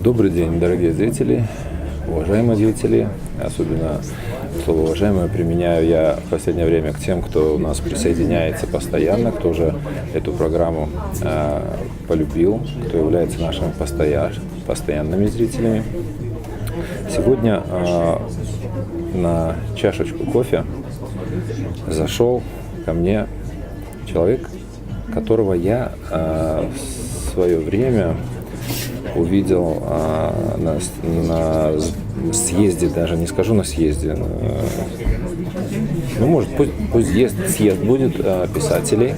Добрый день, дорогие зрители, уважаемые зрители. Особенно слово «уважаемые» применяю я в последнее время к тем, кто у нас присоединяется постоянно, кто уже эту программу полюбил, кто является нашими постоянными зрителями. Сегодня на чашечку кофе зашел ко мне человек, которого я в свое время увидел на съезде, даже не скажу на съезде, ну, может, пусть съезд будет писателей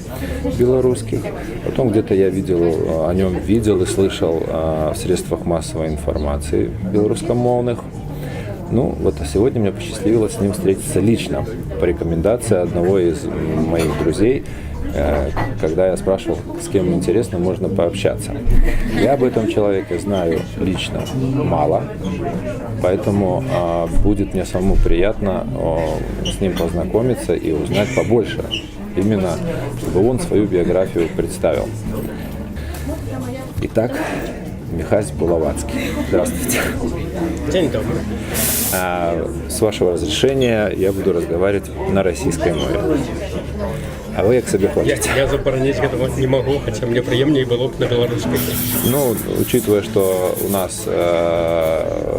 белорусских. Потом где-то я о нем видел и слышал в средствах массовой информации белорусскомовных. Ну, вот сегодня мне посчастливилось с ним встретиться лично по рекомендации одного из моих друзей, когда я спрашивал, с кем интересно можно пообщаться. Я об этом человеке знаю лично мало, поэтому будет мне самому приятно с ним познакомиться и узнать побольше, именно чтобы он свою биографию представил. Итак, Михась Булавацкий. Здравствуйте. День добрый. С вашего разрешения я буду разговаривать на российской мове. А вы як себе хочете? Я забараніць гэтага не могу, хотя мне приемнее было бы на белорусской. Ну, учитывая, что у нас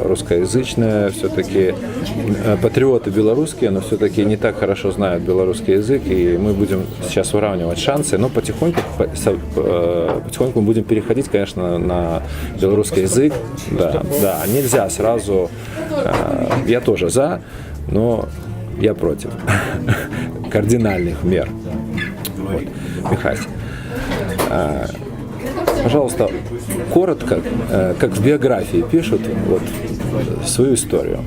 русскоязычные, все-таки патриоты белорусские, но все-таки не так хорошо знают белорусский язык, и мы будем сейчас выравнивать шансы, но потихоньку мы будем переходить, конечно, на белорусский язык. Да, нельзя сразу. Я тоже за, но я против кардинальных мер. Вот. Михась, пожалуйста, коротко, как в биографии пишут, вот, свою историю.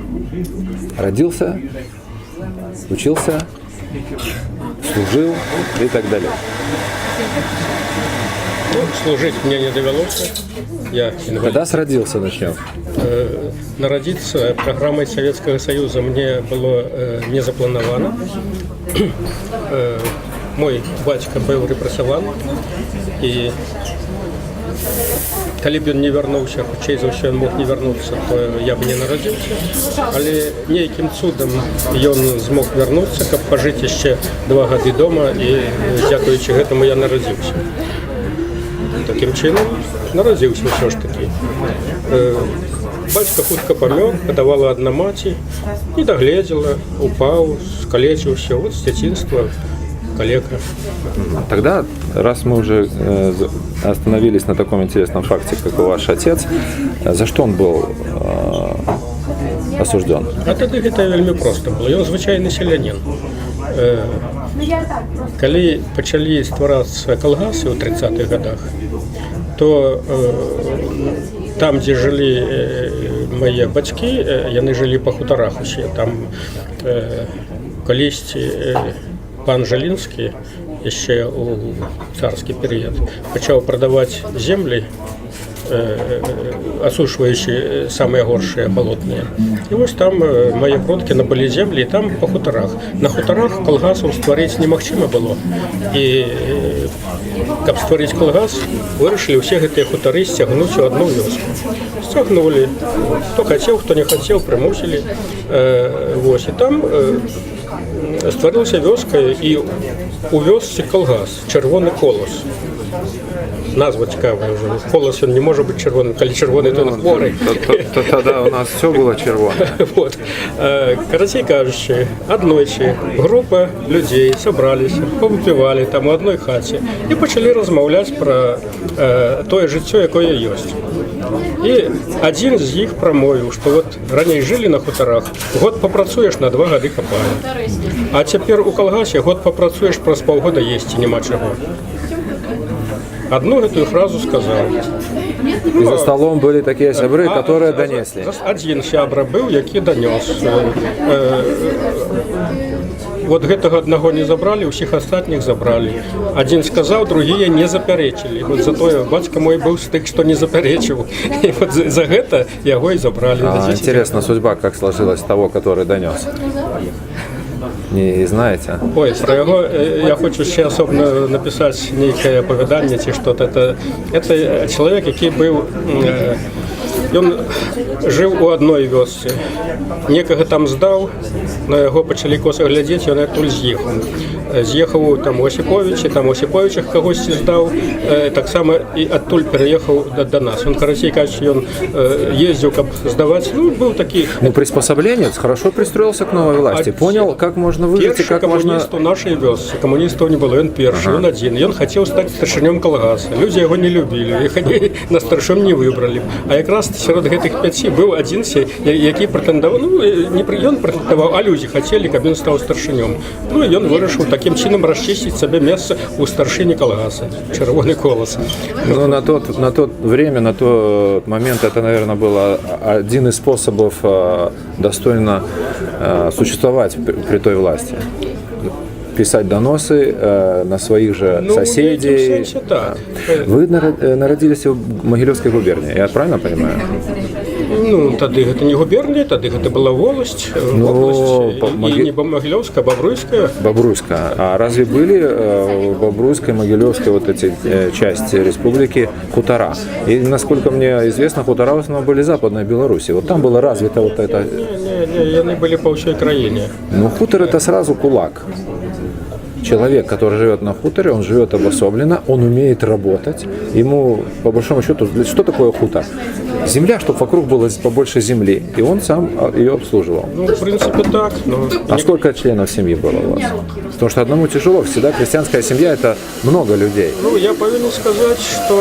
Родился, учился, служил и так далее. Ну, служить мне не довелось. Я инвалид. Когда родился, начнем? Народиться программой Советского Союза мне было не заплановано. Мой бацька быў рэпрэсаваны, і калі б ён не вярнуўся, хутчэй за ўсё ён мог не вярнуцца, то я б не нарадзіўся. Але нейкім цудам ён змог вярнуцца, каб пажыць яшчэ 2 гады дома, і дзякуючы гэтаму я нарадзіўся. Такім чынам нарадзіўся ўсё ж такі. Бацька хутка памёр, гадавала адна маці, не дагледзела, упаў, скалечыўся, вот з дзяцінства калека. Тогда, раз мы уже остановились на таком интересном факте, как ваш отец, за что он был осужден? А тады гэта вельмі проста было. Ён звычайны селянін. Калі пачалі стварацца калгасы ў 30-х годах, то там, дзе жылі мае бацькі, яны жылі па хутарах усе. Там калісьці пан Жалінскі яшчэ ў царскі перыяд пачаў прадаваць землі, асушваючы самыя горшыя балотныя. І вось там мае продкі набылі землі, і там па хутарах. На хутарах калгасаў стварыць немагчыма было. І каб стварыць калгас, вырашылі ўсе гэтыя хутары сцягнуць у адну вёску. Сцягнулі. Хто хацеў, хто не хацеў, прымусілі. Вось, і там стварылася вёска, і у вёсцы калгас, чырвоны колас. Назва цікавая ўжо. Колас ён не можа быць чырвоным, калі чырвоны, то ён хворы. Тогда у нас все было червоное. Вот. Карацей кажучы, аднойчы група людзей сабраліся, павыпівалі там у адной хаце і пачалі размаўляць пра тое жыццё, якое ёсць. І адзін з іх прамовіў, што вот раней жылі на хутарах, год папрацуеш, на 2 гады капаем. А цяпер у калгасе год папрацуеш, праз паўгода есці няма чаго. Одну эту фразу сказал. И за столом были такие сябры, которые донесли. Один сябра был, які донес. Вот гэтага одного не забрали, усіх астатніх забрали. Один сказал, другие не запярэчылі. Вот затое бацька мой был з тых, што не запярэчыў. И вот за гэта яго и забрали. Интересно, судьба как сложилась того, который донес? Не знаете? Ой, про яго я хочу ще особливо написати нейке оповідання чи що-то. Это чоловік, який був Ён жыў у адной вёсцы. Некага там здаў, на яго пачалі коса глядзець, ён адтуль з'ехаў там у Осіповічы, там у Осіповічах кагосьці здаў, таксама і адтуль пераехаў да нас. Он, карацей кажучы, ён ездзіў, каб здаваць, быў такі... приспособленец, хорошо пристроился к новой власти, понял, как можно выжить и как можно... Першы камуніст у нашай вёсцы, камуністаў не было, ён першы, ён адзін, ён хацеў стаць старшынём калгаса. Людзі яго не любілі, іх на старшым не выбралі. А якраз сярод гэтых 5 быў адзін, які прэтэндаваў, ён прэтэндаваў, а людзі хацелі, каб ён стаў старшынём. І ён вырашыў такім чынам расчысціць сабе месца ў старшыні калгаса, чырвоны колас. На тот время, на тот момент это, наверное, был один из способов достойно существовать при той власти. Писать доносы на своих же соседей. В sensie, так. Вы народились в Могилевской губернии, я правильно понимаю? Тады гэта не губернія, тады гэта была воласць, і не Могилевская, а Бобруйская. Бобруйская. А разве были в Бобруйской, Могилевской вот эти части республики хутора? И, насколько мне известно, хутора в основном были в Западной Беларуси. Вот там было развито вот это... Не, они были по всей краине. Хутор это сразу кулак. Человек, который живет на хуторе, он живет обособленно, он умеет работать. Ему, по большому счету, что такое хутор? Земля, чтобы вокруг было побольше земли, и он сам ее обслуживал. В принципе, так. А сколько членов семьи было у вас? Потому что одному тяжело, всегда крестьянская семья – это много людей. Я повинен сказать, что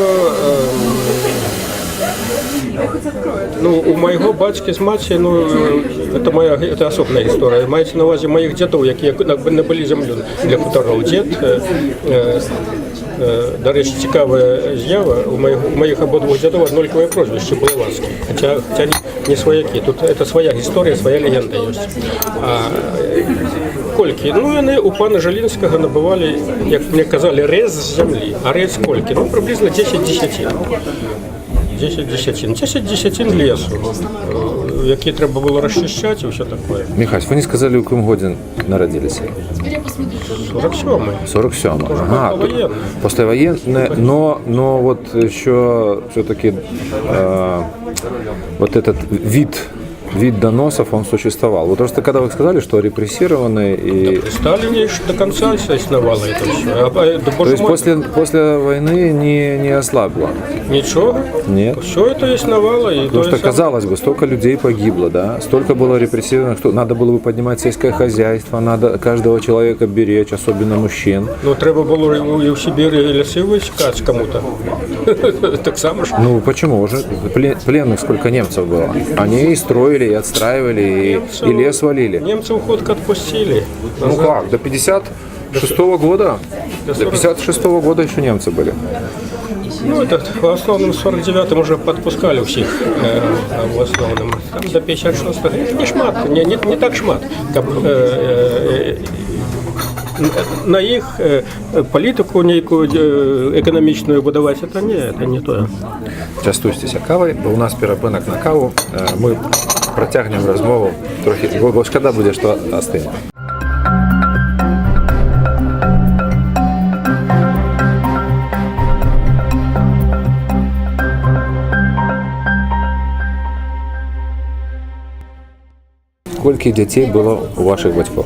у моего батьки с маці, это особная история. Маете на увазі моих дедов, які набыли землю для хуторов. Дед, до речі, цікава з'ява, у моїх обидвох дедов однолькове прозвище Булавацький, хоча не свояки. Тут это своя історія, своя легенда есть. Колькі? Вони у пана Жалінського набивали, як мені казали, рез з землі. А рез колькі? Приблизно 10 десятин. 10 десятин лесу, які треба було розчищати і все таке. Михайло, ви не сказали, у якому годі народились? 47-й. 47-й. Ага, послевоенное, но вот еще все-таки вот этот вид доносов, он существовал. Вот просто когда вы сказали, что репрессированные и... При Сталине до конца основало это все. То есть после войны не ослабло? Ничего. Нет? Все это основало. Потому что, казалось бы, столько людей погибло, да? Столько было репрессированных, что надо было бы поднимать сельское хозяйство, надо каждого человека беречь, особенно мужчин. Треба было и в Сибири лесы высекать кому-то. Так само же. Почему? Уже пленных сколько немцев было? Они и строили, и отстраивали, и лес валили. Немцев ходко отпустили. Как? До 56-го года? До 56-го года еще немцы были. Это в основном в 49-м уже подпускали всех, в основном. Там до 56-го. Это не шмат, не так шмат. На їх політику ніяку економічну будувати, це не то. Частуйтеся кавою, бо у нас перепинок на каву. Ми протягнемо розмову трохи, бо шкода буде, що остине. Скільки дітей було у ваших батьків?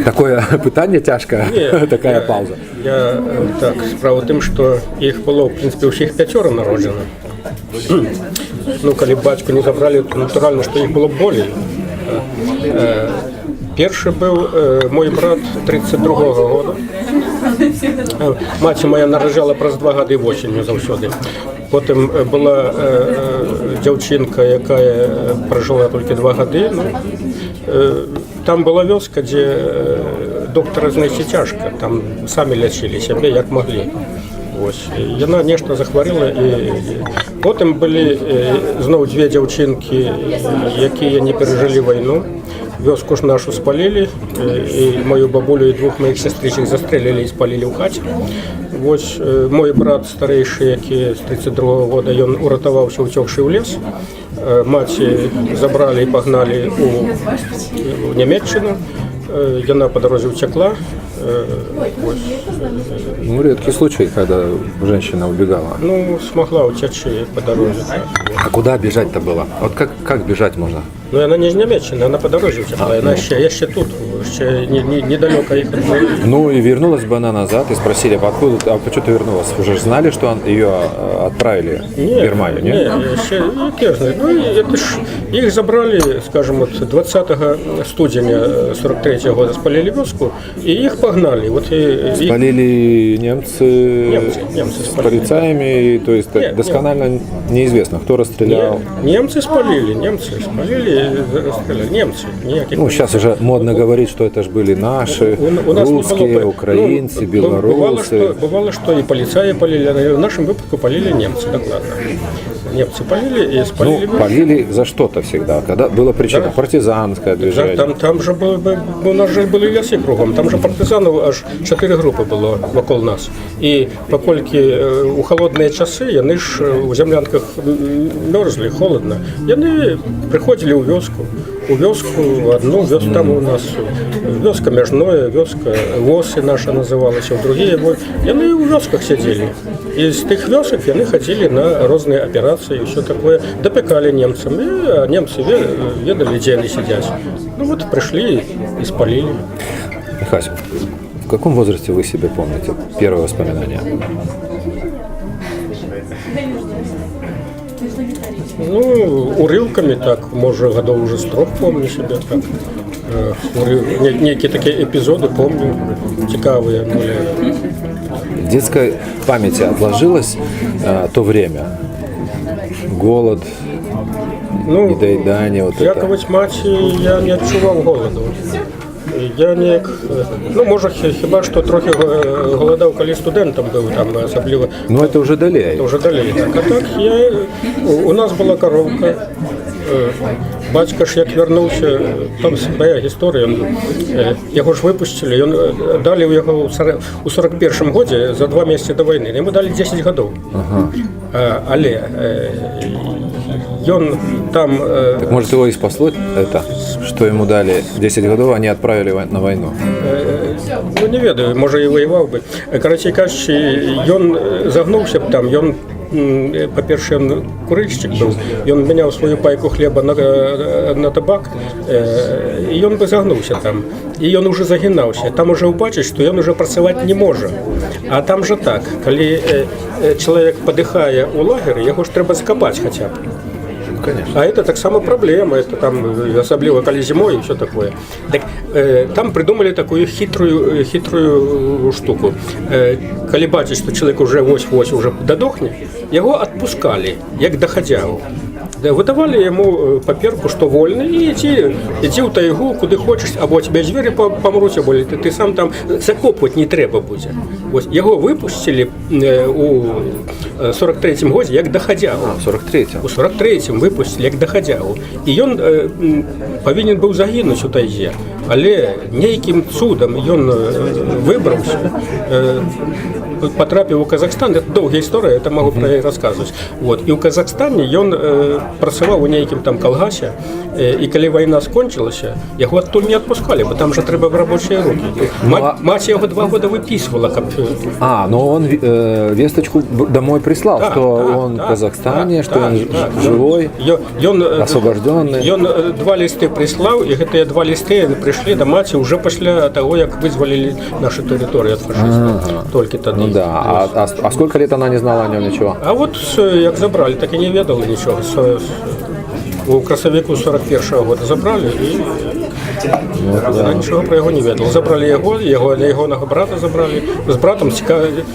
Такое питання тяжке, така пауза. Справа в тим, що їх було, в принципі, усіх 5 народжено. Коли батьку не забрали, то натурально, що їх було більше. Перший був мій брат 32-го року. Мать моя народжала праз 2 роки осінню завсюди. Потім була дівчинка, яка прожила тільки 2 роки. Там была вёска, где доктора знайти тяжко, там самі лячили себе, як могли. І вона нешта захворіла. І потім були знову 2 дівчинки, які не пережили війну. Вёску ж нашу спалили, і мою бабулю і 2 моїх сестричок застрелили і спалили в хаті. Мой брат старейший, який з 32-го року, він уратувався, утекши в ліс. Мать забрали и погнали у Німеччину. яна по дороге утекла. Ну, редкий случай, когда женщина убегала. Ну, смогла утечь по дороге. А куда бежать-то было? Вот как бежать можно? Ну, она не з Німеччини, вона по дорозі втекла. Я ще тут, ще недалеко їх. Ну и вернулась бы она назад и спросили, откуда, а почему ты вернулась? Уже ж знали, что ее отправили в Германию, нет? Ні, ще яке знаю. Ну, це ж їх забрали, скажімо, от 20 студеня 43-го года спалили вёску, і їх погнали. Вот Спалили немцы, Немцы с спалили. полицаями, то есть Нет, досконально неизвестно, кто расстрелял. Немцы спалили, немцы. Ніяких. Ну, сейчас уже модно говорить, что это же были наши, У нас не русские, было, украинцы, Бывало, белорусы. что и полицаи полили, в нашем выпадке полили немцы, докладно. Немцы полили и спалили. Ну, полили за что-то всегда, когда была причина, Да. партизанское движение. Там же у нас же були ліси кругом, там же партизанів аж 4 групи було вокруг нас. І покольки у холодні часи, вони ж у землянках мерзли, холодно, вони приходили у вёску. У вёску одну, вёску там у нас вёска Межное, вёска Восы наша называлась, в другие. И они у вёсках сидели. И с тых вёсок они ходили на разные операции и все такое. Допекали немцам. И немцы ведали, где они сидят. Ну вот пришли и спалили. Михась, в каком возрасте вы себе помните первое воспоминание? Ну, урывками так, может, годов уже с 3 помню себе так. Некие такие эпизоды помню, цікавые были. В детской памяти отложилось то время? Голод, недоедание, вот это? Дякувати маті, я не відчував голоду. Я не, ну, може, хіба що трохи голодав, коли студентом був, там особливо. Ну, это уже далее. Це вже далі. Так, а так, у нас була коровка. Батько ж як вернувся, там своя історія, його ж випустили, дали його у 41-му годі, за 2 місяці до війни, йому дали 10 років. Ага. Але он там... Так может его и спасло это, что ему дали 10 годов, они отправили на войну? Ну, не ведаю, може і воював би. Коротше кажучи, він загнувся б там, він, по-перше, він курильщик був, він міняв свою пайку хліба на табак, і він би загнувся там. І він вже загинався. Там вже бачить, що він вже працювати не може. А там же так, коли чоловік подихає у лагері, його ж треба закопати хоча б. Конечно. А это так само проблема, это там, особливо коли зимой и все такое. Так, там придумали такую хитрую штуку. Коли бачать, що чоловік вже ось уже додохне, його відпускали, як доходягу. Видавали йому папірку, що вольний, і йди в тайгу, куди хочеш, або тебе звірі помруть, або ти сам там закопувати не треба буде. Ось його випустили у 43-му годі як доходягу. В 43-м? У 43-му випустили як доходягу. І він повинен був загинути у тайзі, але ніяким чудом він вибрався, потрапив у Казахстан. Це довга історія, я можу про неї розказувати. Вот. І у Казахстані він працював у ніяким там колгасі, і коли війна скончилася, його оттуль не відпускали, бо там же треба в робочі руки. Мать його 2 роки виписувала. Но он весточку домой прислал, что он в Казахстане, что он живой, освобожденный. Он 2 листи прислав, і ці 2 листи прийшли до маті вже після того, як визволили нашу територію від фашистів. Тільки тоді. Ну да, а сколько лет она не знала о нем ничего? А от як забрали, так і не ведали нічого. У красовику 41-го года забрали, і вона нічого про його не ведала. Забрали його брата забрали. З братом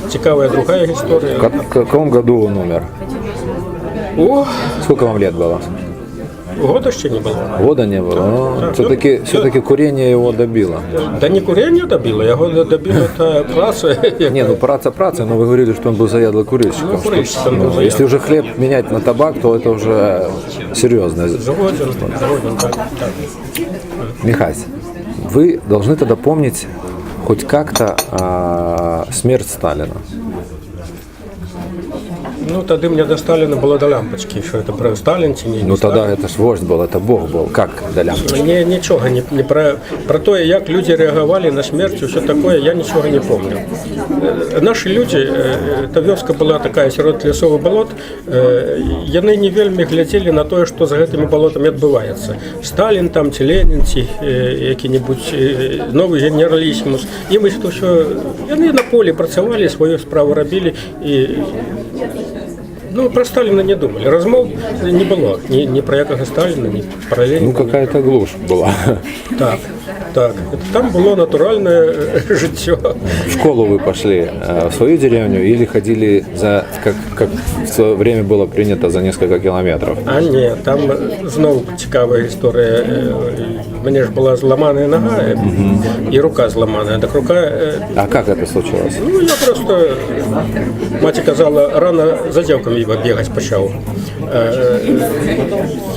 цікава друга історія. В каком году он умер? Сколько вам лет было? Года ще не було. Года не было, но все-таки курение его добило. Да не курение добило, его добила та праца. Не, ну праца, но вы говорили, что он был заядлый курильщиком. Ну, курильщиком был заядлый. Если уже хлеб менять на табак, то это уже серьезно. Заводен, так. Михась, вы должны тогда помнить хоть как-то смерть Сталина. Ну, тогда мне до Сталина было до лампочки, что это про Сталин, не Ну Сталин. тогда это ж вождь был, это Бог был. Как до лямпочки? Нічого не про то, як люди реагували на смерть, все такое, я нічого не помню. Наші люди, та вёска была такая сярод лесовых болот, яны не вельмі глядзелі на тое, што за гэтымі балотамі адбываецца. Сталін там, ці Ленін, ці які-небудзь новы генералісімус. Ім ўсё, яны на полі працавалі, сваю справу рабілі і ну, про Сталина не думали. Размов не было. Ни про якого Сталина, ни про Ленина. Ну какая-то глушь была. Так. Это там было натуральное житье. В школу вы пошли в свою деревню или ходили как в свое время было принято, за несколько километров? А ні, там знову цікава історія. У мене ж була зламана нога і рука зламана. Так рука... А как это случилось? Ну, я просто... Мать казала, рано за дівками бігати почав.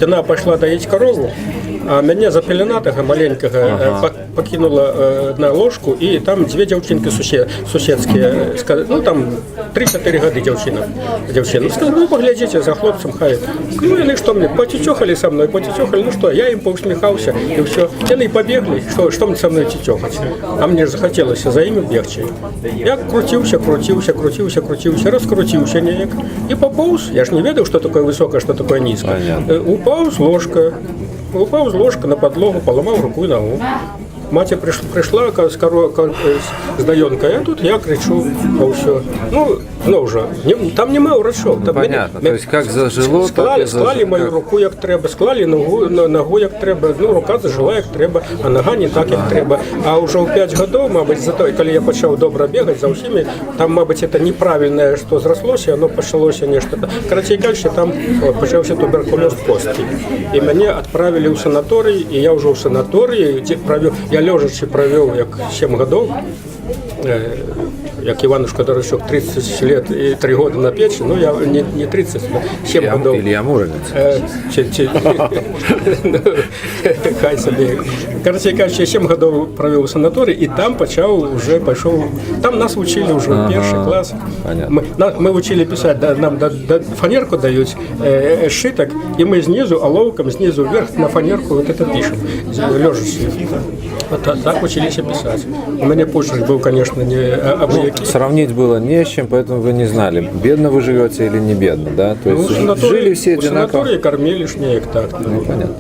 Вона пішла доїть корову, а меня за пеленатого маленького покинула на ложку, и там две девчинки суседские, ну там 3-4 года девчина. Сказали, ну поглядите за хлопцем, хай. Ну они что мне, потечехали со мной, ну что, я им поусмехался, и все. Они побегли, что мне со мной течехать. А мне же захотелось за ими бегче. Я крутился, раскрутился ніяк, и пополз. Я ж не ведал, что такое высокое, что такое низкое. Упал с ложка на подлогу, поломал руку и ногу. Мать пришла с даёнкой, а тут я кричу, все. Ну вже, там нема врачов. Там понятно, то есть как зажило, склали мою руку як треба, склали ногу як треба, ну рука зажила як треба, а нога не так як треба. А вже у 5 років, мабуть, зато, коли я почав добре бігати за всіми, там, мабуть, це неправильне, що зрослося, воно почалося нечто. Короче кажучи, там почався туберкульоз костки. І мене відправили в санаторій, і я вже в санаторії провів, я лежачи провів як 7 років, як Иванушка Дорощук, 30 лет и 3 года на печи, ну я не 30, а 7 годов. Илья Муромец. Хай собі. Короче, я кажу, 7 годов провел в санаторії, і там пішов, там нас учили вже в перший клас. Ми учили писати, нам фанерку дають, шиток, і ми знизу, оловком, знизу вверх на фанерку вот это пишем, лежачи. Вот так учились писать. У меня почерк был, конечно, не объективный. Сравнить было не с чем, поэтому вы не знали, бедно вы живете или не бедно, да? То есть жили все одинаково. В санатории кормили шнеек так. Ну, понятно.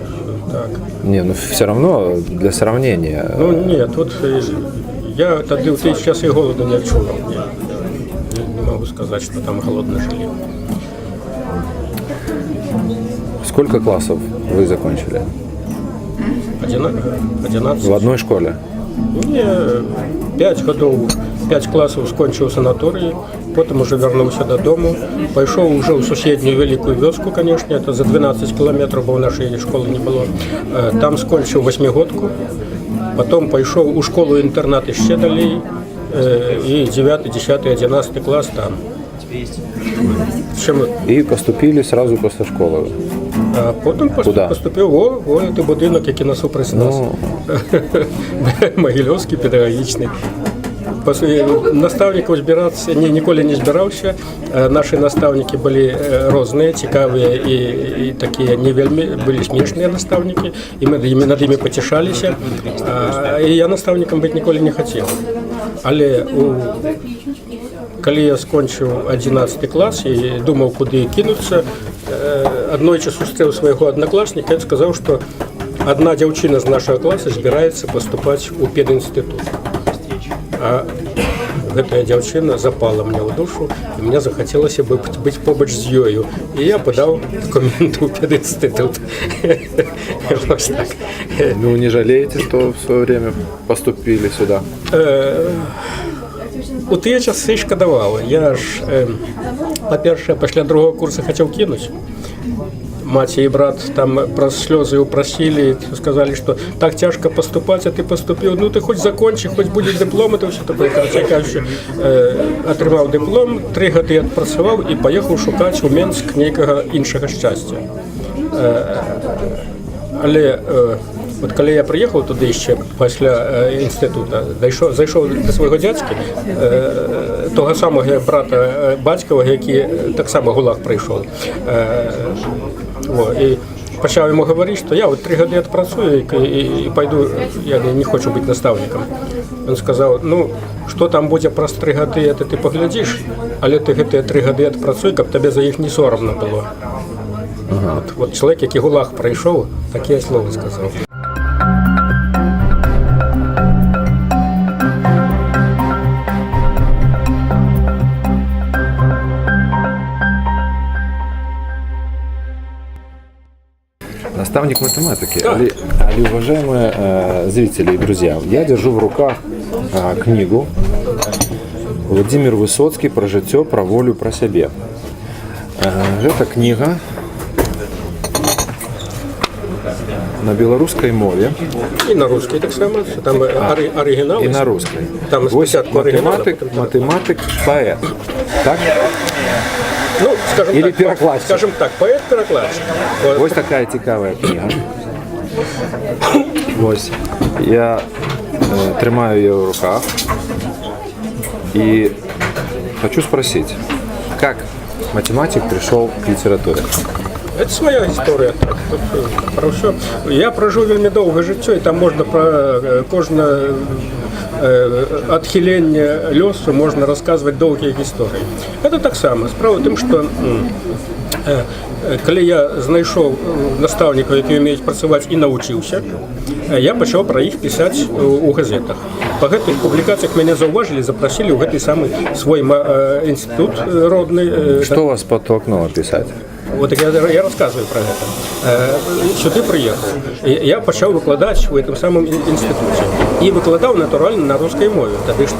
Так. Не, ну все равно для сравнения. Ну нет, вот я тогда сейчас и голода не отчувал. Не могу сказать, что там голодно жили. Сколько классов вы закончили? 11. В одной школе? Не, 5 годов, 5 классов скончил в санатории, потом уже вернулся додому, пошел уже в соседнюю великую вёску, конечно, это за 12 километров, бо нашей школы не было. Там скончил 8-годку, потом пошел у школу-интернат еще далее, и 9, 10, 11 класс там. И поступили сразу после школы? А потім поступив в той будинок, який насупраць нас. Могилевский, педагогічний. Наставников збиратися ніколи не збирався. Наші наставники були різні, цікаві і такі не вельми, були смішні наставники, і ми над ними потішалися. І я наставником бути ніколи не хотів. Але коли я скончив 11 клас і думав, куди кинутися, однойче зустрів свого однокласника і сказав, що одна дівчина з нашого класу збирається поступати у пединститут. А эта девчина запала мне в душу, и мне захотелось быть побач с ею. И я подал документы в пединститут. Вот так. Ну, не жалеете, что в свое время поступили сюда? У ті часи шкодували. Я ж, по-перше, після другого курсу хотів кинути. Мать и брат там про слезы упросили, сказали, что так тяжко поступать, а ты поступил, ну ты хоть закончи, хоть будет диплом, это все такое. Короче кажучи, отримав диплом, 3 роки відпрацював і поїхав шукати у Менськ ніякого іншого щастя. Але От коли я приїхав туди ще після інституту, зайшов до свого дядьки, того самого брата батькового, який так само в ГУЛАГ прийшов. І почав йому говорити, що я от 3 роки відпрацюю і пойду, я не хочу бути наставником. Він сказав, ну, що там буде про 3 роки, це ти поглядиш, але ти 3 роки відпрацюй, щоб тобі за їх не соромно було. От чоловік, який ГУЛАГ пройшов, таке слово сказав. Наставник математики. Да. Али, уважаемые зрители и друзья, я держу в руках книгу Владимир Высоцкий «Про життя, про волю, про себе». Эта книга на белорусской мове. І на русский так само, там оригінал. И на русской. Там спочатку математик, поэт. Так? Ну, скажем Или так, пірокласик. скажем так, поэт-пірокласик. Ось такая цікава книга. Ось. Я тримаю ее в руках и хочу спросить, как математик пришел к литературе? Це своя історія. Про все. Я прожив вельми довге життя, і там можна про кожне відхилення льосу можна розказувати довгі історії. Це так само. Справа в тому, що коли я знайшов наставників, які вміють працювати і навчився, я почав про їх писати у газетах. По гэтых публікаціях мене зауважили, запросили в гэты самый свой інститут родний. Что вас подтолкнуло писать? От я розказую про це. Сюди приїхав. Я почав викладати в цьому самому інституті. І викладав натурально на русській мові. Тоді ж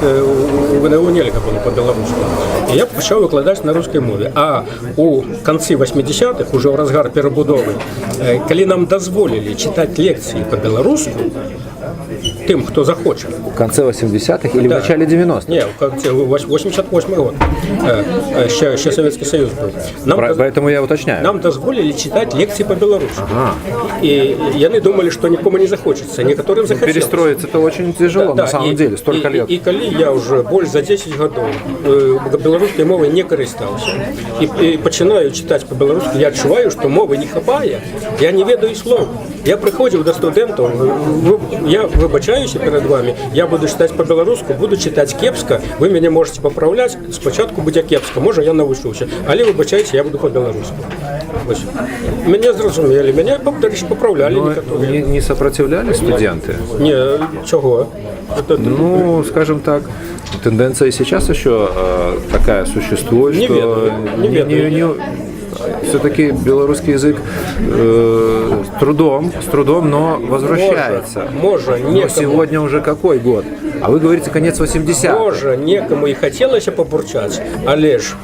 у ВНУ нельзя було по-білоруськи. І я почав викладати на русській мові. А у кінці 80-х, уже в розгар перебудови, коли нам дозволили читати лекції по-білоруську, тим, хто захоче. В конце 80-х или в начале 90-х? Ні, в конце 88-й год. Ще Советский Союз був. Поэтому я уточняю. Нам дозволили читать лекции по-белорусски. И они думали, что никому не захочется, некоторым захотелось. Перестроиться это очень тяжело, на самом деле, столько лет. И коли я уже больше за 10 годов белорусской мовой не користался, и починаю читать по-белорусски, я відчуваю, що мови не хапає, я не ведаю слов. Я приходив до студентів, я вибачаюся перед вами, я буду читати по-белорусски, буду читати кепсько, ви мене можете поправляти, спочатку буде кепсько, може я навчуся, але вибачаюся, я буду по-белорусски. Ось. Мене зрозуміли, мене поправляли некоторые. Не сопротивлялись студенты? Ні, чого? Ну, скажем так, тенденция и сейчас еще такая существует, Не что ведаю. все-таки белорусский язык с трудом, но возвращается. Може, Но сегодня уже какой год? А вы говорите конец 80-х. Може, некому і хотілося побурчати, але ж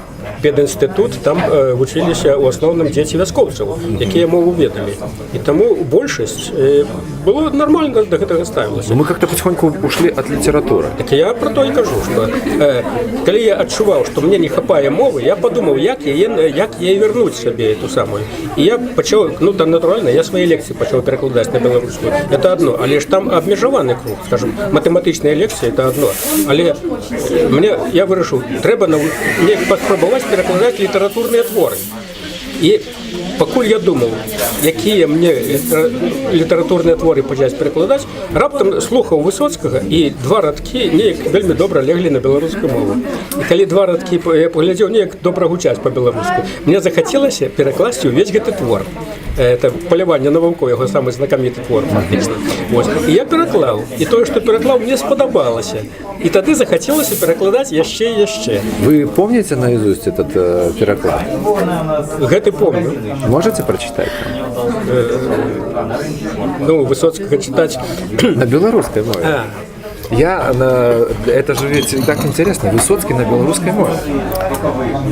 пединститут, там вчилися в основному діти військовців, які мову ведали. І тому більшість було нормально до цього ставилося. Но мы как-то потихоньку ушли от литературы. Так я про то і кажу, що коли я відчував, що мені не хапає мови, я подумав, як їй вернути собі ту саму. І я почав, ну там натурально, я свої лекції почав перекладати на білоруську. Це одно, але ж там обмежований круг, скажімо, математичні лекції – це одно. Але я вирішив, треба спробувати перекладати літературні твори. І поки я думав, які мені літературні твори почати перекладати, раптом слухав Висоцького, і 2 рядки ніяк вельми добре легли на білоруську мову. І коли 2 рядки я поглядів, ніяк добре гучать по-білоруську, мені захотілося перекласти увесь цей твор. Це «Полювання на вовков», його самий знакомитий твор. І я переклав. І те, що переклав, мені сподобалося. І тоді захотілося перекладати ще і ще. Вы помните наизусть этот переклад? Гэты помню. Можете прочитать? Ну, Высоцкого читать. На белорусской мове. Это же ведь так интересно. Высоцкий на белорусской мове.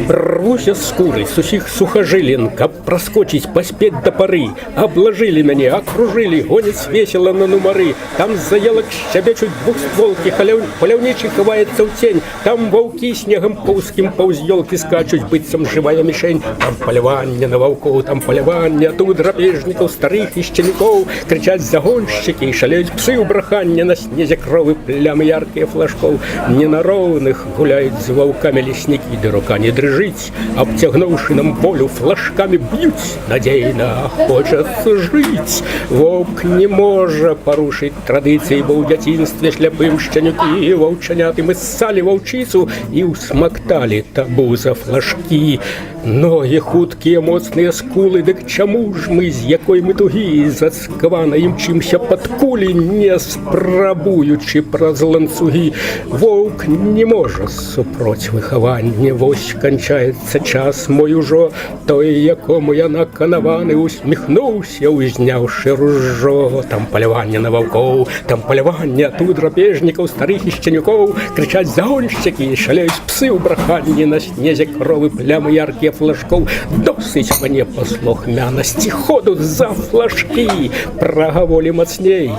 Рвуся з скуры, з усіх сухожилін, каб проскочить, поспеть до поры. Обложили меня, окружили, гонят весело на нумары. Там за елок щебечут двухстволки, поляўничий ховается в тень. Там вовки снегом паўскім паўз елки скачуть, быццам живая мишень. Там полевание на вовков, там полевание, тут драпежников, старых и щенков. Кричат загонщики и шалеют псы у брахання, на снезе кровы плямы яркие флажков. Не на ровных гуляют з вовками лесники, да рука не дрыжить, обтягнувши нам волю, флажками бьют, надейно хочется жить. Вовк не може порушить традиции, бо у дзяцінстве шляпым шчанюкі ваўчаняты мы ссали ваўчицу и усмактали табу за флажки. Ноги хуткие, моцные скулы, дык чаму ж мы, з якой мы тугі, зацкавана імчимся под кулі, не спрабуючи праз ланцугі. Вовк не може супроць выхавання, вось канчаецца час мой ужо, той, якому я наканаваны, усміхнуўся, узняўшы ружо. Там поляванне на ваўкоў, там поляванне, тут драпежнікаў, старых і шчанюкоў, крычаць загоншчыкі, шалеюць псы ў браханні, на снезе кровы плямы яркія флажков. Досыць мне паслухмянасці, ходу за флажкі, прагаворі мацней.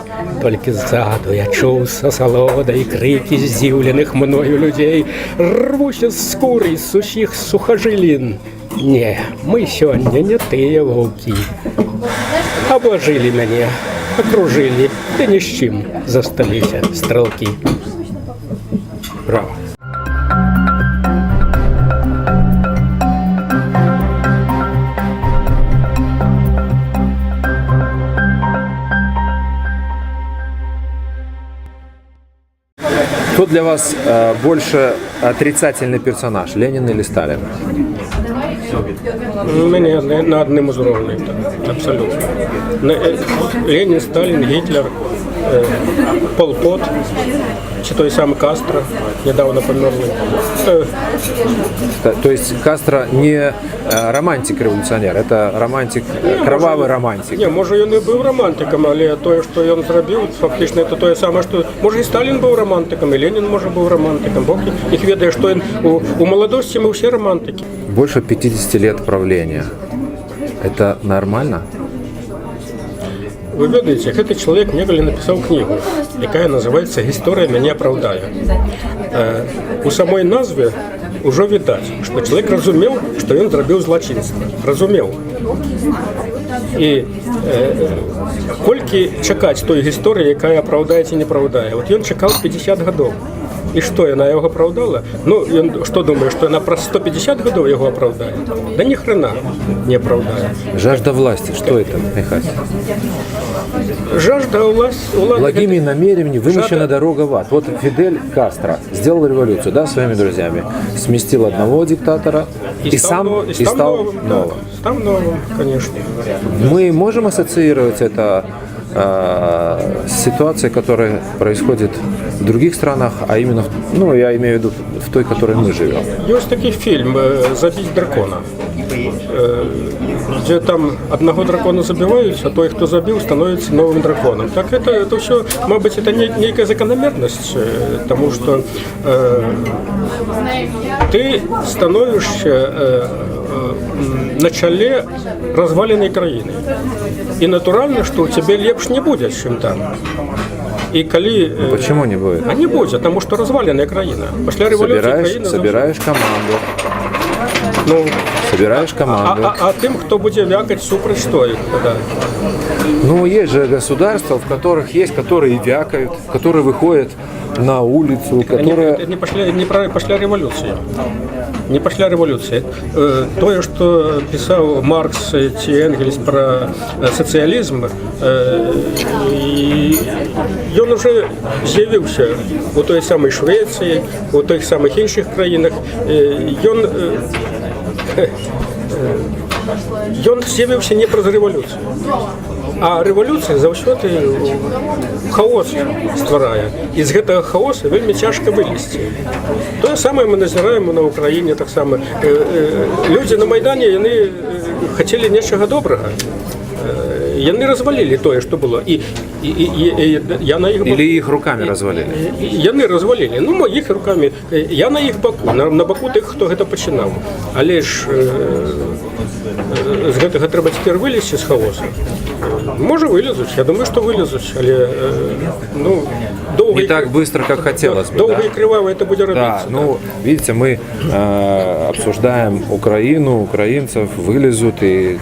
Толькі ззаду я чуў са салодай крыкі здзіўленых мною людзей. Рвуся з скуры з усіх сухожилін. Не, мы сёння не тыя ваўкі. Обложили мяне, окружили, да ні з чым засталіся стрэлкі. Браво. Кто для вас больше отрицательный персонаж, Ленин или Сталин? Мене на одним із уровней, абсолютно. Ленин, Сталин, Гитлер, Пол Пот, чи той самый Кастро, недавно померли. То есть Кастро не романтик-революционер, это романтик, кровавый романтик. Не, може він і був романтиком, але те, що він зробив, фактично це те саме, що може і Сталін був романтиком, і Ленін може був романтиком. Бог їх відає, що він у молодості ми всі романтики. Больше 50 лет правления. Это нормально? Ви ведаєте, цей чоловік неколи написав книгу, яка називається «Історія мене оправдає». У самої назви вже видать, що чоловік розумів, що він зробив злочинство. Розумів. І колькі чекати тої історії, яка оправдає чи не оправдає. От він чекав 50 років. И что, она его оправдала? Ну, он что думает, что она про 150 годов его оправдает? Да ни хрена не оправдает. Жажда власти, что это, Михась? Жажда власти... Благими намерениями вымощена дорога в ад. Вот Фидель Кастро сделал революцию, да, своими друзьями. Сместил одного диктатора и стал новым. Стал новым, конечно. Мы можем ассоциировать это с ситуацией, которая происходит в других странах, а именно, ну, я имею в виду в той, в которой мы живем. Есть такой фильм «Забить дракона», где там одного дракона забивают, а той, кто забил, становится новым драконом. Так это все, может быть, это некая закономерность, потому что ты становишься на чоле разваленной краины. И натурально, что у тебя лепш не будет, чем там. И коли... Почему не будет? А не будет, потому что разваленная краина. После революции собираешь команду. Ну, собираешь команду. А тем, кто будет вякать, супроть стоит. Да. Ну, есть же государства, в которых есть, которые вякают, которые выходят на улицу, которые... Не пошли революции. Не пошла революция. То, что писал Маркс и Энгельс про социализм, он уже з'явився у той самій Швеції, у тих самих інших країнах. Ён з'явився не праз революцію. А революція заўсёды хаос стварае. І з гэтага хаоса вельмі цяжка вылезці. Тое самае мы назіраем на Украіне таксама. Людзі на Майдане, яны хацелі нечага добрага. Яны развалілі тое, што было. І Я на їх Или их руками развалили? Яны развалілі, ну моїх руками, я на їх боку, на боку тих, хто гэта пачынаў. Але ж з гэтага трэба цяпер вылезці з хаоса. Можа вылезуць, я думаю, што вылезуць, але ну, долго Не так быстро, как хотелось бы. Долго Да? и криваво это будет Да, робиться. ну, видите, мы обсуждаем Украину, украинцев, вылезут, и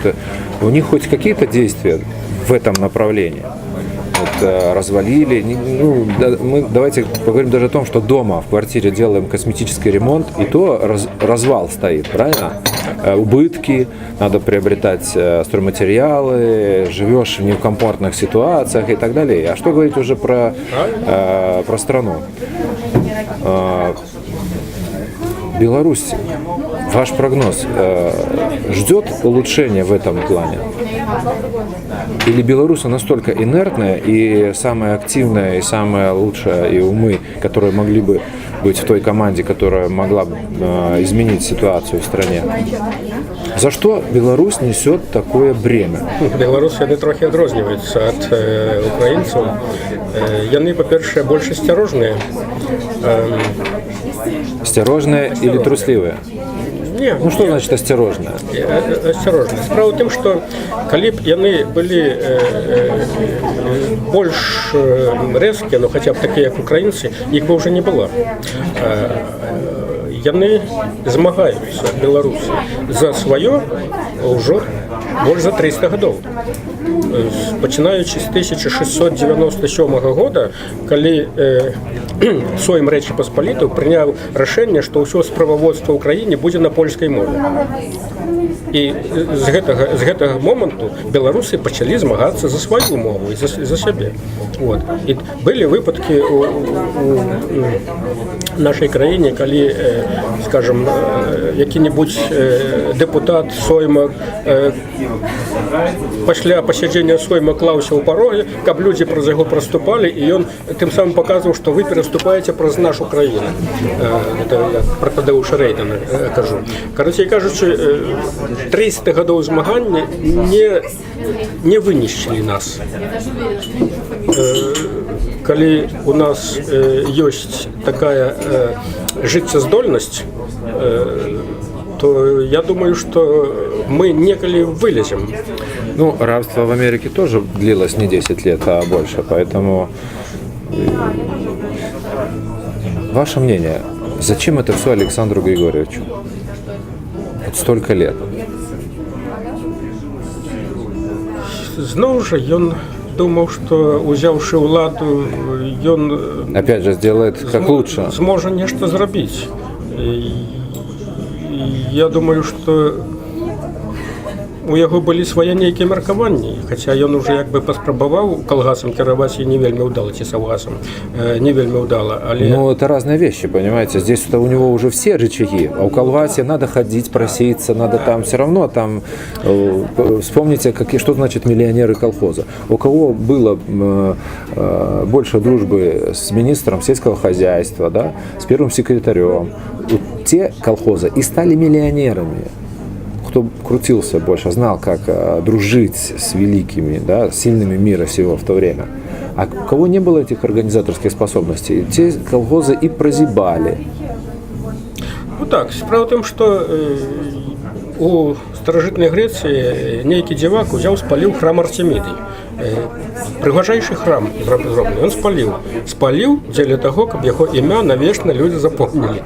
у них хоть какие-то действия в этом направлении. Вот, развалили. Ну, мы давайте поговорим даже о том, что дома в квартире делаем косметический ремонт, и то развал стоит, правильно? Убытки, надо приобретать стройматериалы, живешь в некомфортных ситуациях и так далее. А что говорить уже про страну? Беларусь, ваш прогноз ждет улучшения в этом плане? Или белорусы настолько инертные и самая активная, и самая лучшая, и умы, которые могли бы быть в той команде, которая могла бы изменить ситуацию в стране? За что Беларусь несет такое бремя? Беларусы они трохи адрозніваюцца ад украінцаў. Яны, па-першае, больш асцярожныя. Осторожные или трусливые? Не, Ну что значит осторожно? Осторожно. Справа ў тым, што калі б яны былі больш рэзкія, ну хаця б такія, як украінцы, іх бы ўжо не было. Яны змагаюцца, беларусы, за сваё ўжо больш за 300 гадоў. Пачынаючы з 1697 года, калі Сойм Рэчы Паспалітай прыняў рашэнне, што ўсё справаводства ў краіне будзе на польскай мове. І з гэтага моманту беларусы пачалі змагацца за сваю мову і за сябе. Вот. І былі выпадкі у нашай краіне, калі, скажем, які-небудзь дэпутат Сойма пасля пасяджэння Сойма клаўся ў пароге, каб людзі праз яго праступалі, і ён тым самым паказваў, што вы пераступаеце праз нашу краіну. Это я пра Тадеуша Рейдана кажу. Карацей кажучы, 300 гадоў змагання не вынішчылі нас. Калі у нас ёсць такая жыццяздольнасць, то я думаю, что мы неколи вылезем. Ну, рабство в Америке тоже длилось не 10 лет, а больше, поэтому ваше мнение, зачем это все Александру Григорьевичу? Вот столько лет. Зноў жа, ён думаў, што узяўшы ўладу, ён Опять же, сделает как лучше. зможа нешта зрабіць. Я думаю, што у яго былі свае нейкія меркаванні, хаця ён уже як бы паспрабаваў калгасам кіраваць і не вельмі ўдала, ці саўгасам не вельмі ўдала. Але... Ну, это разные вещи, понимаете. Здесь у него уже все рычаги, а у колгасе надо ходить, проситься, надо там все равно там. Вспомните, что значит миллионеры колхоза. У кого было больше дружбы с министром сельского хозяйства, да, с первым секретарем, те колхозы и стали миллионерами. Кто крутился больше, знал, как дружить с великими, да, сильными мира сего в то время. А у кого не было этих организаторских способностей, те колхозы и прозябали. Ну так, справа в тым, што у старажытнай Грэцыі нейкі дзівак узяў, спаліў храм Артеміды. Прыгажайшы храм зроблены, ён спаліў дзеля таго, каб яго імя навечна люди запомнили.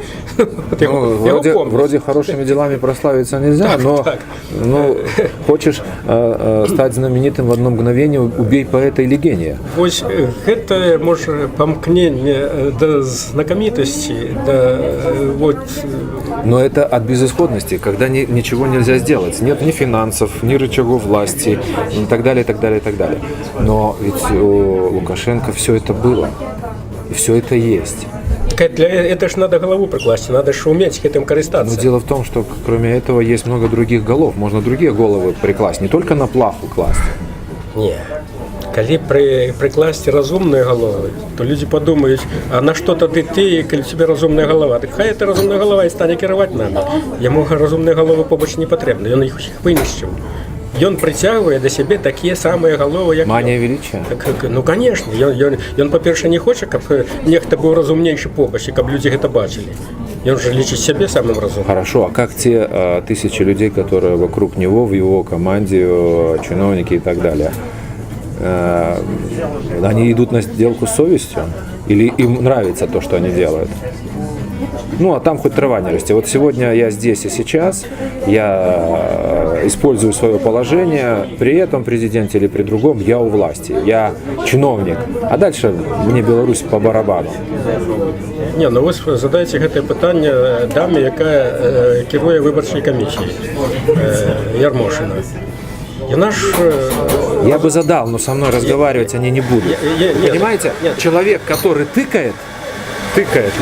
Вроде хорошими делами прославиться нельзя, но ну, хочешь стать знаменитым в одно мгновение, убей поэта или гения. Вось гэта можа памкненне да знакамітасці, да вот. Но это от безысходности, когда ничего нельзя сделать. Нет ни финансов, ни рычагов власти, и так далее, и так далее, и так далее. Но ведь у Лукашенко все это было, и все это есть. Это ж надо голову прикласть, надо ж уметь этим користаться. Но дело в том, что кроме этого есть много других голов. Можно другие головы прикласть, не только на плаху класть. Не. Калі прикласти разумные головы, то люди подумают, а на что тады ты, калі тебе разумная голова? Так хай эта разумная голова и стане кіраваць нами. Яму разумные головы побач не патрэбны, ён іх усіх вынішчыў. ён прыцягвае да сябе такія самыя галовы, як Мания ён. величия. Ну, конечно, ён па-перша, не хоча, каб нехта быў разумнейшы побач, і каб людзі гэта бачылі. Ён же лічыць сябе самым разумным. Хорошо, а как те тысячи людей, которые вокруг него, в его команде, чиновники и так далее, они идут на сделку с совестью? Или им нравится то, что они делают? Ну, а там хоть трава не расти. Вот сегодня я здесь и сейчас, я использую свое положение, при этом президенте или при другом я у власти, я чиновник, а дальше мне Беларусь по барабану. Не, ну вы задаеце гэтае пытанне даме, якая кіруе выбарчай камісіяй, Ярмошина. Яна ж... Я бы задал, но со мной разговаривать они не будут. Понимаете, человек, который тыкает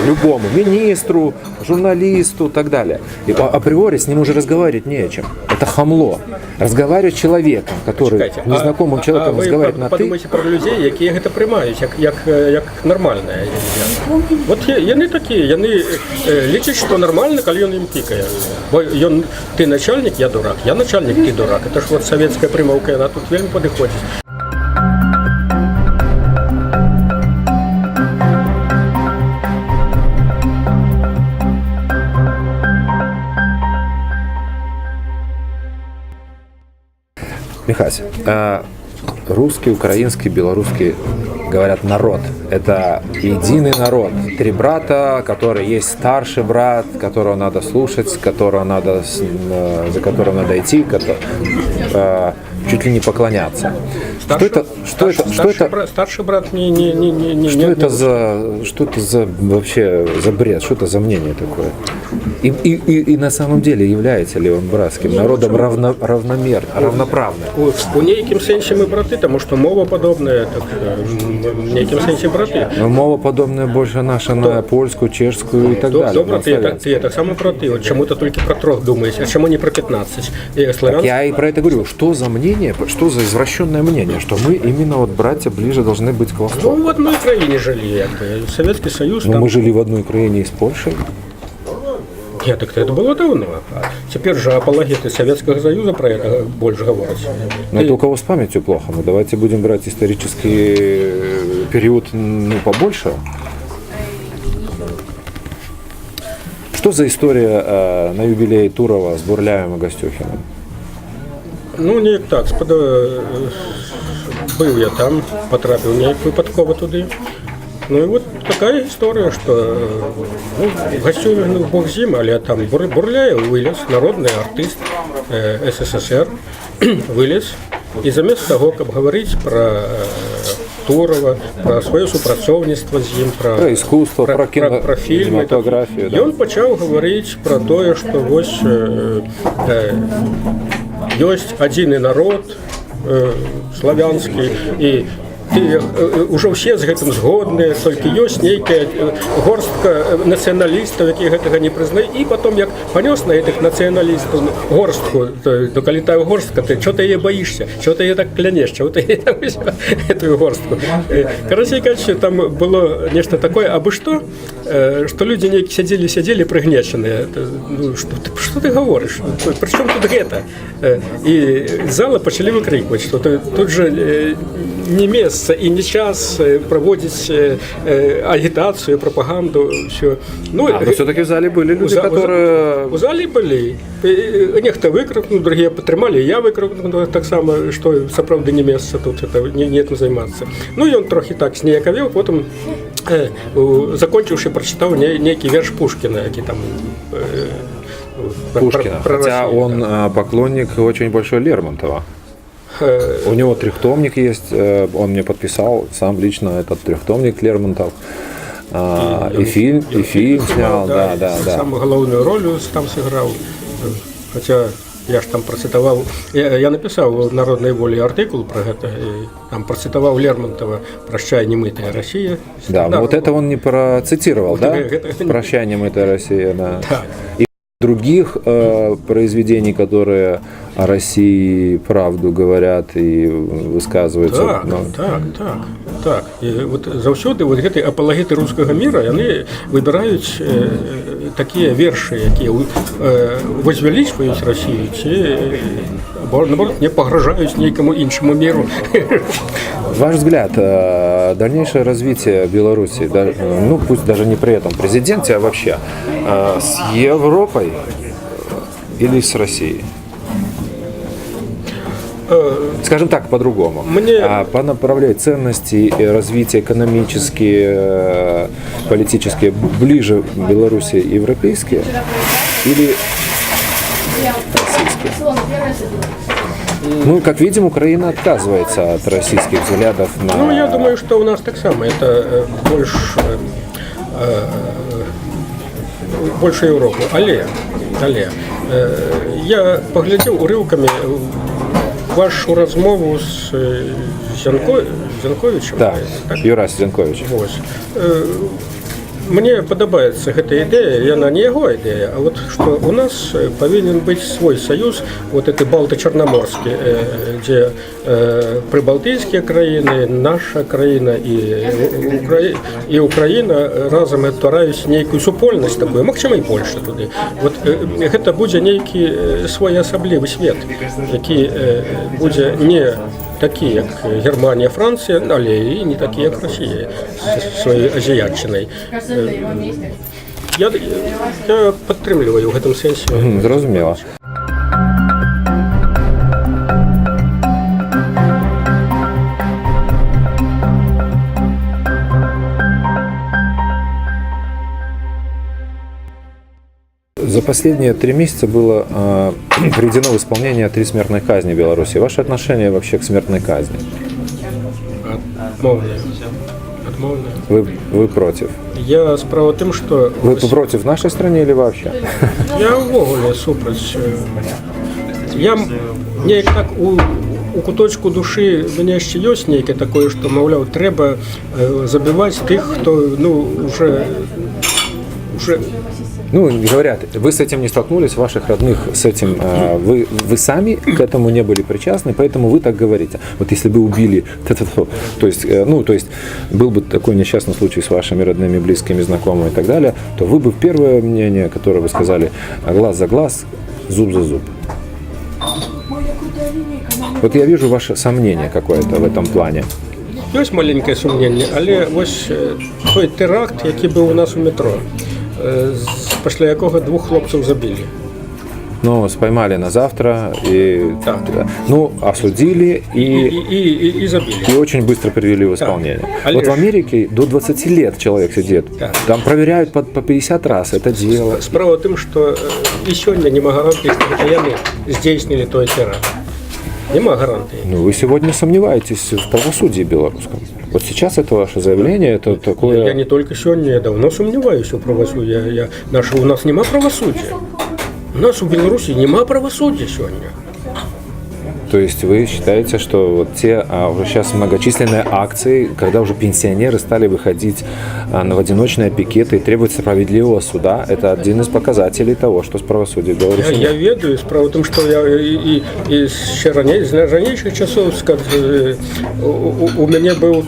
любому министру, журналисту и так далее. И априори с ним уже разговаривать не о чем. Это хамло. Разговаривать с человеком, который незнакомым человеком разговаривает на «ты». Подумайте про людей, якія гэта прымаюць, як нармальнае. Вот яны такія, яны лічаць, што нармальна, калі ён ім пікае. Бо ты начальник, я дурак, я начальник, ты дурак. Это ж вот советская прымаўка, яна тут вельмі падыходзіць. Михась, русский, украинский, белорусский, говорят, народ. Это единый народ. Три брата, который есть старший брат, которого надо слушать, за которым надо идти, чуть ли не поклоняться. Старший брат не... Что это за вообще за бред? Что это за мнение такое? И на самом деле является ли он братским народом равноправным? У нейкім сэнсе мы браты, тому что мова подобная, так в нейкім сэнсе браты. Но мова подобная больше наша на польскую, чешскую и так далее. Добре, ты так само браты. Вот чему-то только про 3 думаешь, а чему не про 15? Я и про это говорю. Что за мнение, что за извращенное мнение, что мы именно вот братья ближе должны быть к Востоку? Ну, в одной краине жили, Советский Союз. Но мы жили в одной краине и с Польшей. Нет, так это было давно. Теперь же апологеты Советского Союза про это больше говорят. Но это у кого с памятью плохо. Но давайте будем брать исторический период побольше. Что за история на юбилее Турова с Бурляевым и Гостюхиным? Ну, не так. Был я там, потрапил не випадково туди. Ну и вот такая история, что Гостюхин бог зим, але там Бурляев вылез, народный артист СССР, вылез. И замест того, как говорить про Турова, про свое супрацоўніцтва з ім, про искусство, про фільмы, кинематографию. Да. Ён пачаў говорить про то, что вось ёсць адзіны народ славянскі, і уже все з гэтым згодныя, толькі ёсць нейкая горстка нацыяналістаў, якія гэтага не прызнаюць, і потом як панёс на гэтых нацыяналістаў горстку, то калі тая горстка, ты чого ты яе баішся, чого ты яе так клянеш, чого ты там эту горстку. Карацей кажучы, там было нешта такое, абы што людзі нейкі сядзелі прыгнечаныя. Ну, што ты гаворыш? Прычым тут гэта? І зала пачалі выкрикваць, што тут же не месца і не час проводить агитацию, пропаганду, все. Ну, но все-таки в зале были люди, которые... У зале были. Нехто выкрикнул, другие потрымали, я выкрикнул так само, что сапраўды не месца тут, это не этим заниматься. Ну, и он трохи так сніякавеў, потом, закончивши, прочитал некий верш Пушкина, який там... Пушкина, хотя он поклонник очень большой Лермонтова. У него трехтомник есть, он мне подписал сам лично этот трехтомник Лермонтов. И фильм снял, да. Самую главную роль там сыграл. Хотя я ж там процитовал, я написал в «Народной воле» артикул про это, и там процитовал Лермонтова «Прощай, немытая Россия». Да, но вот это он не процитировал, да? «Прощай, немытая Россия», да. И других произведений, которые о России правду говорят и высказываются. Так. І от заўсёды вот гэты апалагеты рускага міра, яны выбіраюць такія вершы, якія возвялічваюць Россию, ці наоборот, не погрожаюсь нейкому іншому миру. Ваш взгляд, дальнейшее развитие Беларуси, ну пусть даже не при этом президенте, а вообще, с Европой или с Россией? Скажем так, по-другому. По направлению ценностей, развития экономические, политические ближе Беларуси европейские или российские? Ну, как видим, Украина отказывается от российских взглядов на... Ну, я думаю, что у нас так само. Это больше Европы. Але. Я поглядел уривками вашу розмову з Зянковичем. Так, Юрась Зянкович. Мне падабаецца эта идея, она не его идея, а вот что у нас повинен быть свой союз, вот это Балто-Черноморский, где прибалтийские краины, наша краина и Украина разом утвараюць нейкую супольнасць такую, магчыма і Польша туды. Вот гэта будзе нейкі своеасаблівы свет, які будзе не такі, як Германія, Франція, але і не такі, як Росія з своєю азіятчиною. Я підтримую в цьому сенсі. Зрозуміло. За последние 3 месяца было приведено в исполнение 3 смертной казни в Беларуси. Ваше отношение вообще к смертной казни? Отмовное. Вы против? Я справа тем, что... Вы против в нашей стране или вообще? Я ввогуле супроть. Я неяк так у куточку душі мене ще є нейке такое, що, мовляв, треба забивати тих, хто, уже Ну, говорят, вы с этим не столкнулись, ваших родных с этим, вы сами к этому не были причастны, поэтому вы так говорите. Вот если бы убили, то есть был бы такой несчастный случай с вашими родными, близкими, знакомыми и так далее, то вы бы первое мнение, которое вы сказали, глаз за глаз, зуб за зуб. Вот я вижу ваше сомнение какое-то в этом плане. Є маленьке сумніння, але ось той теракт, який був у нас у метро, після якого 2 хлопців забили. Ну, споймали на завтра, осудили и забили. И очень быстро привели в исполнение. Да. Вот в Америке до 20 лет человек сидит. Да. Там проверяют по 50 раз это дело. Справа в том, что и сегодня нема гарантии, что росіяни здійснили той теракт. Нема гарантии. Ну, вы сегодня сомневаетесь в правосудии белорусском. Вот сейчас это ваше заявление, это такое... Я не только сегодня, я давно сомневаюсь в правосудии. У нас нема правосудия. У нас у Беларуси нема правосудия сегодня. То есть вы считаете, что вот те уже сейчас многочисленные акции, когда уже пенсионеры стали выходить на одиночные пикеты и требовать справедливого суда, это один из показателей того, что с правосудием в Беларуси я ведаю, справа в том, что я и ще з ранейших часов у меня был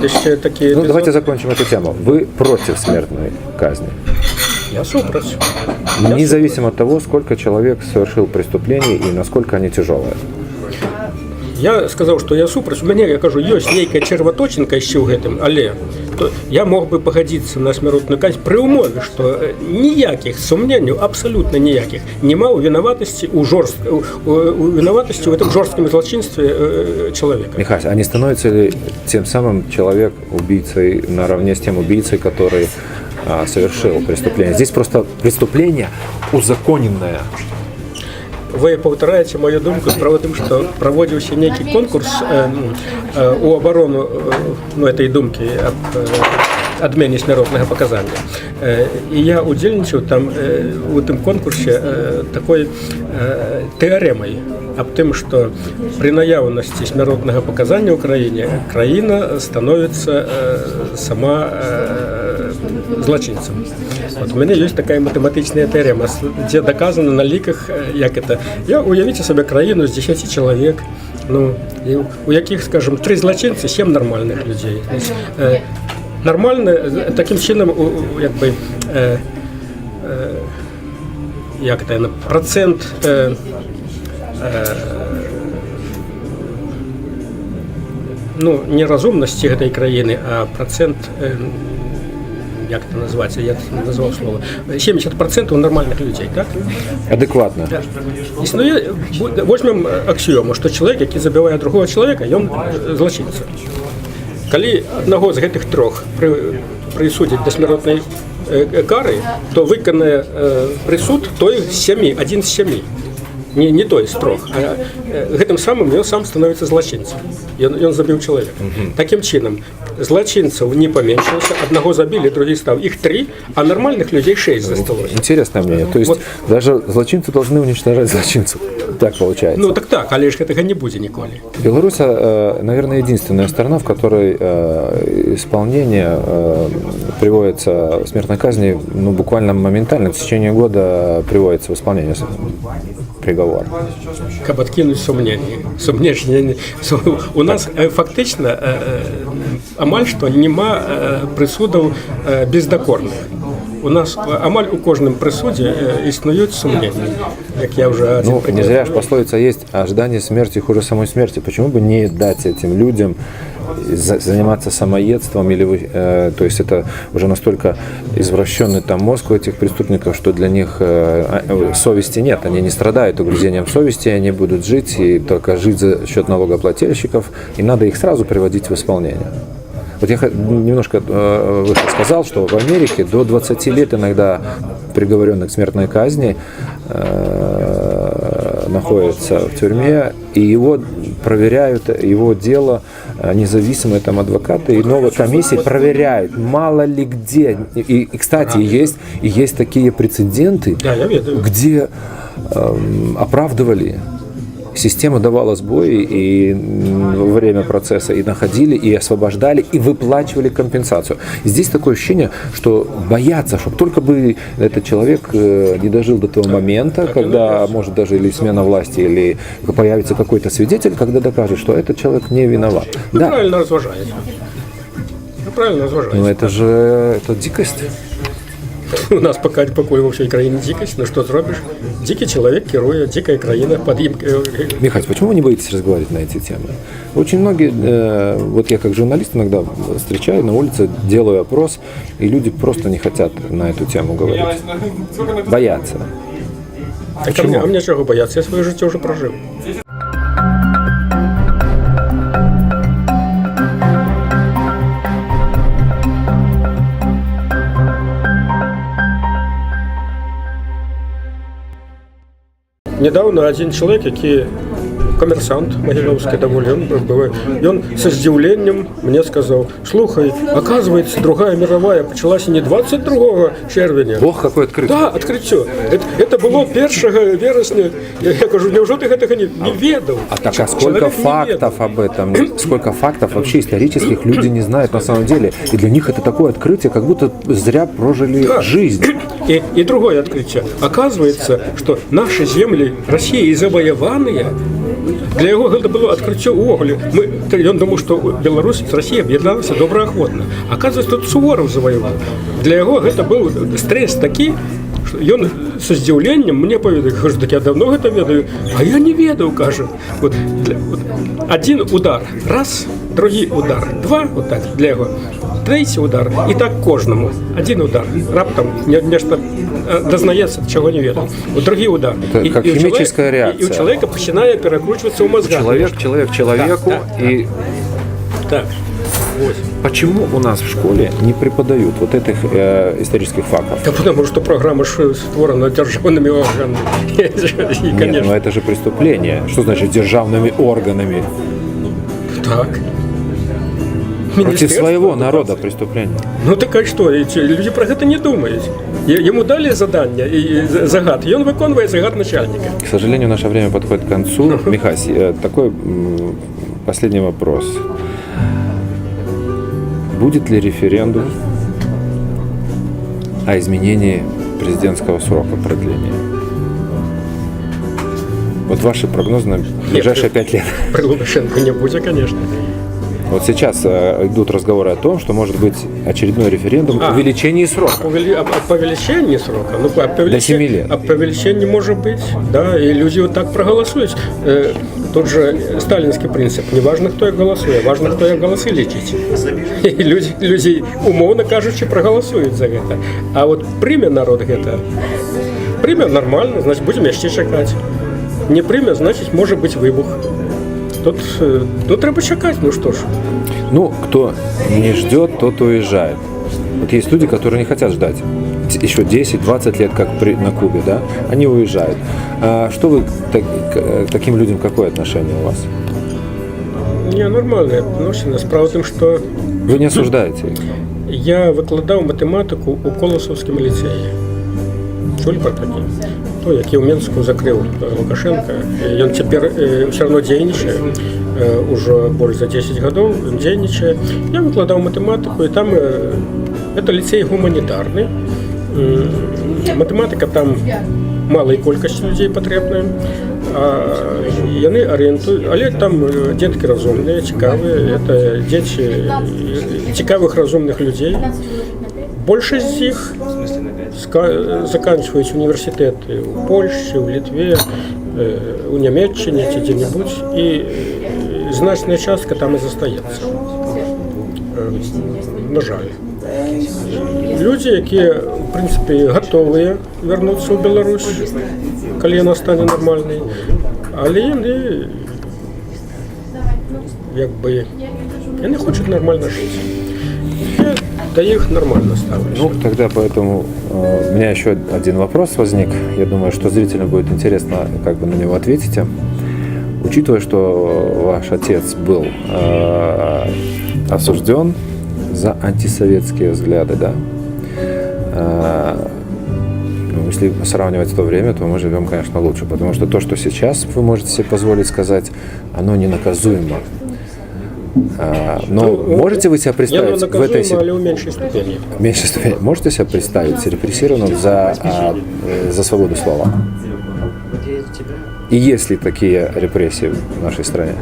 еще такие... Ну, давайте закончим эту тему. Вы против смертной казни? Я супротив. Независимо от того, сколько человек совершил преступлений и насколько они тяжелые. Я сказав, що я супротив. У мене, я кажу, є нейка червоточинка ще в гэтым, але я мог би погодитися на смертну казнь при умові, що ніяких сумнівів, абсолютно ніяких, нема у виноватості в этом жорстком злочинстве человека. Михась, а не становится ли тем самым человек убийцей наравне с тем убийцей, который совершил преступление? Здесь просто преступление узаконенное. Вы повторяете мою думку, справа в том, что проводился некий конкурс у оборону этой думки об отмене смертного показания. И я удельничал там в этом конкурсе такой теоремой об том, что при наявности смертного показания в Украине країна становится сама злочинцем. Вот у меня есть такая математичная теорема, где доказано на ликах, як это. Я уявите себе країну з 10 чоловік, у яких, скажем, 3 злочинці, 7 нормальних людей. Нормально, таким чином, якби, процент ну, не разумнасці гэтай краіны, а процент, як это называется, я назвал слово, 70% нормальных людей, так? Адекватно. Да. Існує, возьмем аксіому, што чалавек, які забівае другого чалавека, ён злачынца. Калі аднаго з гэтых трох прысудзяць да смяротнай кары, то выканае прысуд той з 7, адзін з 7. Не той з трох, а гэтым самым ён сам становіцца злачынцам. Ён забіў чалавека. Такім чынам, злачынцаў не паменшылася, аднаго забілі, другі стаў. Іх 3, а нормальных людей 6 засталося. Интересное мнение. То есть вот, даже злочинцы должны уничтожать злочинцев. Так получается. Ну так, але ж гэтага не будзе ніколі. Беларусь, наверное, единственная страна, в которой исполнение приводится смертной казни, ну, буквально моментально, в течение года приводится в исполнение приговор. Каб адкінуць сумненні. У нас фактычна амаль што няма прысудаў бездакорных. У нас амаль у кожным прысудзе існуюць сумненні, як я уже Ну, не зря же пословица есть: ожидание смерти хуже самой смерти. Почему бы не дать этим людям заниматься самоедством, или то есть это уже настолько извращенный там мозг у этих преступников, что для них совести нет, они не страдают угрызением совести, они будут жить и только жить за счет налогоплательщиков, и надо их сразу приводить в исполнение. Вот я немножко выше сказал, что в Америке до 20 лет иногда приговоренных к смертной казни находится в тюрьме, и его проверяют, его дело независимые там адвокаты и новые комиссии проверяют, мало ли где. И кстати, есть такие прецеденты, где оправдывали. Система давала сбои и во время процесса, и находили, и освобождали, и выплачивали компенсацию. И здесь такое ощущение, что боятся, чтобы только бы этот человек не дожил до того момента, когда может даже или смена власти, или появится какой-то свидетель, когда докажет, что этот человек не виноват. Да. Правильно разважает. Но это же дикость. У нас пока во всей краине дикость, ну что зробишь? Дикий человек керуя, дикая краина под им. Михаил, почему вы не боитесь разговаривать на эти темы? Очень многие, вот я как журналист иногда встречаю на улице, делаю опрос, и люди просто не хотят на эту тему говорить. Боятся. А мне чего бояться? Я свое життя уже прожил. Недавно один человек, який коммерсант Могилевский довольно, он со здивлением мне сказал: слухай, оказывается, Другая мировая началась не 22 червня. Ох, какое открытие. Да, открытие. Это было 1 вересня. Я говорю, неужели ты этого не ведал? А так, а сколько фактов об этом, сколько фактов вообще исторических люди не знают на самом деле. И для них это такое открытие, как будто зря прожили жизнь. И другое открытие. Оказывается, что наши земли России завоеванные, для яго гэта было адкрыццё ўвогуле. Ён думаў, што Беларусь з Расіяй аб'ядналася добраахвотна. Аказваецца, тут Сувораў заваяваў. Для яго гэта быў стресс такі, што ён са здзіўленнем мне паведаў, кажа, так я давно гэта ведаю, а я не ведаў, кажа. Вот один удар, раз, другі удар, два, вот так, для яго. Третий удар, и так кожному. Один удар, раптом нечто дознається, чего не ведал. Вот другий удар. Это как химическая реакция. И у человека начинает перекручиваться в мозгах. Человек человеку. Да. И... Так. Вот. Почему у нас в школе не преподают вот этих исторических фактов? Да потому что программа створена державными органами. Нет, но это же преступление. Что значит державными органами? Так. Против своего народа преступление. Ну так а что, люди про это не думают. Ему дали задание и загад, и он выполняет загад начальника. К сожалению, наше время подходит к концу. Михась, такой последний вопрос. Будет ли референдум о изменении президентского срока продления? Вот ваши прогнозы на ближайшие 5 лет. При Лукашенко не будет, конечно. Вот сейчас идут разговоры о том, что может быть очередной референдум о увеличении срока. По увеличению срока, ну, До 7 лет. А по увеличению может быть, да, и люди вот так проголосуют. Тот же сталинский принцип, не важно, кто я голосує, важно, хто як голоси лічить. І люди, умовно кажучи, проголосують за це. А от прийме народ це, прийме нормально, значить будемо ще чекати. Не прийме, значить може бути вибух. Тут, ну, треба чекати, ну что ж. Ну, кто не ждет, тот уезжает. Вот есть люди, которые не хотят ждать еще 10-20 лет, как на Кубе, да? Они уезжают. А что вы к таким людям, какое отношение у вас? Не, нормальне отношення. Справа в тому, що Вы не осуждаете их? я викладав математику у Колосовському ліцеї. Чули про таке? То, який у Мінську закрив Лукашенко. І він тепер все одно діючий, уже більше за 10 років він діючий. Я викладав математику, і там це ліцей гуманітарний. Математика там малої кількості людей потрібна. Вони орієнтують, але там дітки розумні, цікаві, це діти цікавих розумних людей. Більшість з них заканчивают университеты в Польше, в Литве, у Німеччині, где-нибудь, и значная частка там и застається. На жаль. Люди, які, в принципі, готові вернутися в Білорусь, коли вона стане нормальною, але вони, якби, вони хочуть нормально жити. Да их нормально ставлю. Ну, тогда поэтому у меня еще один вопрос возник. Я думаю, что зрителям будет интересно, как вы на него ответите. Учитывая, что ваш отец был осужден за антисоветские взгляды, да? Ну, если сравнивать с то время, то мы живем, конечно, лучше. Потому что то, что сейчас вы можете себе позволить сказать, оно ненаказуемо. Но можете вы себя представить в этой ситуации? В меньшей степени. В меньшей степени. Можете себя представить репрессированным за свободу слова? И есть ли такие репрессии в нашей стране?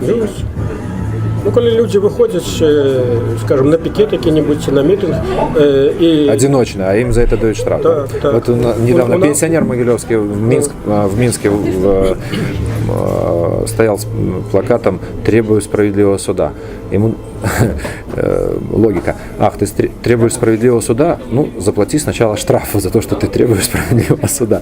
Ну, коли люди выходят, скажем, на пикет какие-нибудь, на митинг. Одиночно, а им за это дают штраф. Да, да. Вот недавно пенсионер могилевский в Минске стоял с плакатом «Требую справедливого суда». Ему логика. Ах, ты требуешь справедливого суда? Ну, заплати сначала штраф за то, что ты требуешь справедливого суда.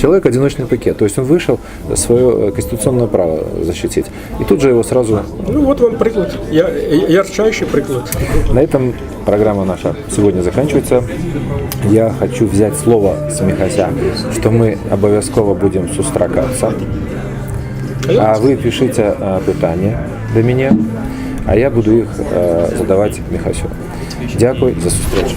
Человек одиночный пакет. То есть он вышел свое конституционное право защитить. И тут же его сразу... Ну, вот вам приклад. Ярчайший приклад. На этом программа наша сегодня заканчивается. Я хочу взять слово с Михася, что мы обовязково будем сустракаться. А вы пишите питання до меня, а я буду их задавать Михасю. Дякую за зустріч.